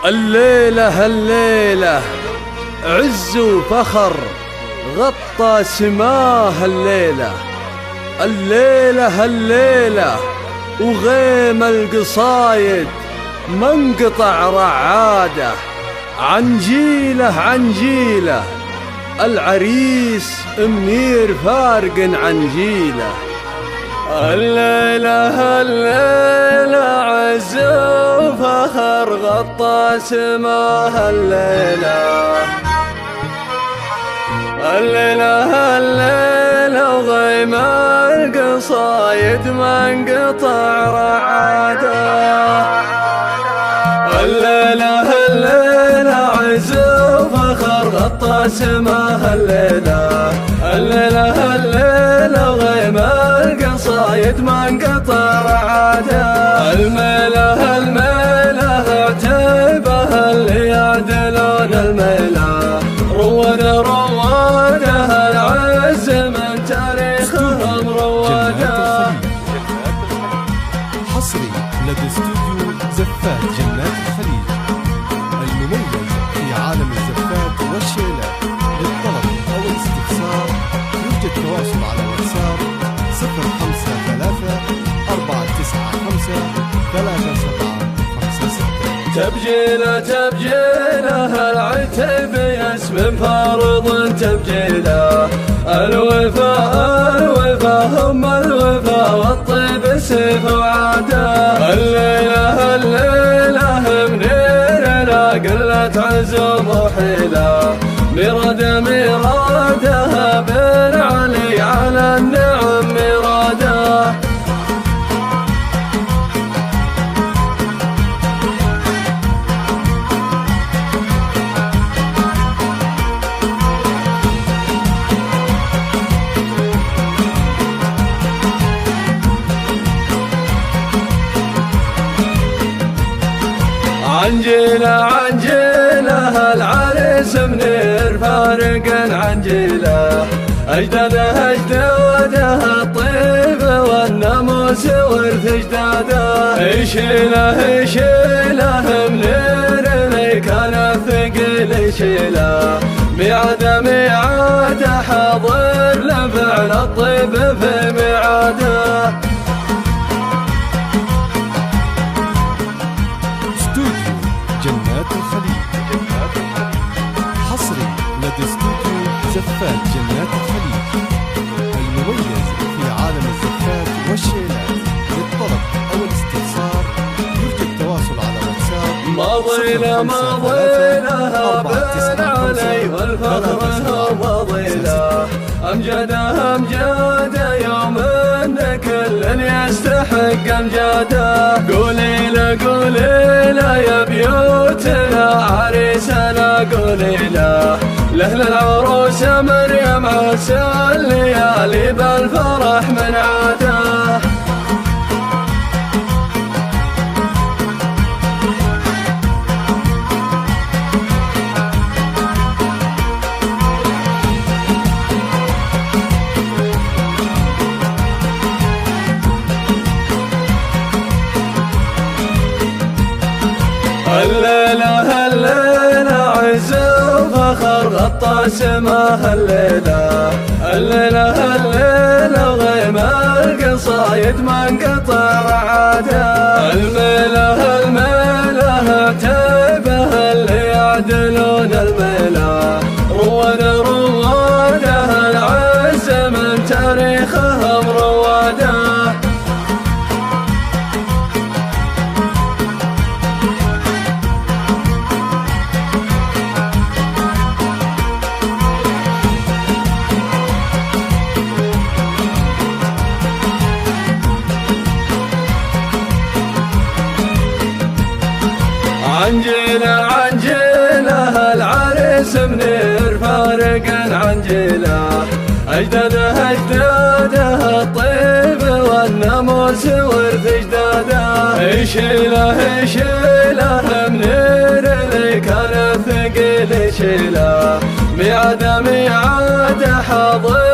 الليلة الليلة عز وفخر غطى سماه الليلة. الليلة الليلة وغيم القصايد ما انقطع رعاده. عنجيله عنجيله العريس منير فارق عنجيله. الليلة الليلة عز وفخر غطى سماه الليلة. الليلة الليلة وغيم القصايد ما انقطع رعاده. الليلة الليلة عز وفخر غطى سماه الليلة. الليلة الليلة وغيم القصايد ما انقطع رعاده. الميلة الميلة اعتبها اللي يعدلون الميلة. روادها العز من تاريخهم رواده. حصري لدى استوديو زفات جنات الخليج المميز في عالم الزفات والشيلات. للطلب أو الاستفسار يوجد تواصل على واتساب 053 495 3756. تبجيله تبجيله العتب اسم فارض تبجيله. الوفاء الوفاء هم الوفاء والطيب سيف وعاده. الليلة الليلة منيرنا قلت عزم وحيله. ميراده ميرادها بن علي على النعم ميراده. عنجيله عنجيله العريس منير فارق عنجيله. أجداده أجداده الطيب والناموس ورث أجداده. يشيله يشيله منير اللي كان ثقيل يشيله. ميعاده ميعاده حاضر لفعل الطيب في ميعاده. جنات الخليج حصري لدى استوديو زفات جنات الخليج المميز في عالم الزفات والشيلات. للطلب أو الاستفسار يوجد تواصل على واتساب. ماضينا ماضينا بن علي والفخر ماضينا. أمجاده أمجاده يوم إن كل يستحق أمجاده. قولي له يا بيوتنا عريسنا قولي له. لأهل العروس مريم عسى الليالي بالفرح من عاده. الليلة الليلة عز وفخر غطى سماه الليلة. الليلة الليلة وغيم القصايد ما انقطع رعاده. الميلة الميلة اعتبها اللي يعدلون الميلة. روادها العز من تاريخهم رواده. عنجيله عنجيله العريس منير فارق عنجيله. أجداده أجداده الطيب والناموس ورث أجداده. يشيله يشيله منير اللي كان ثقيل يشيله. ميعاده ميعاده حاضر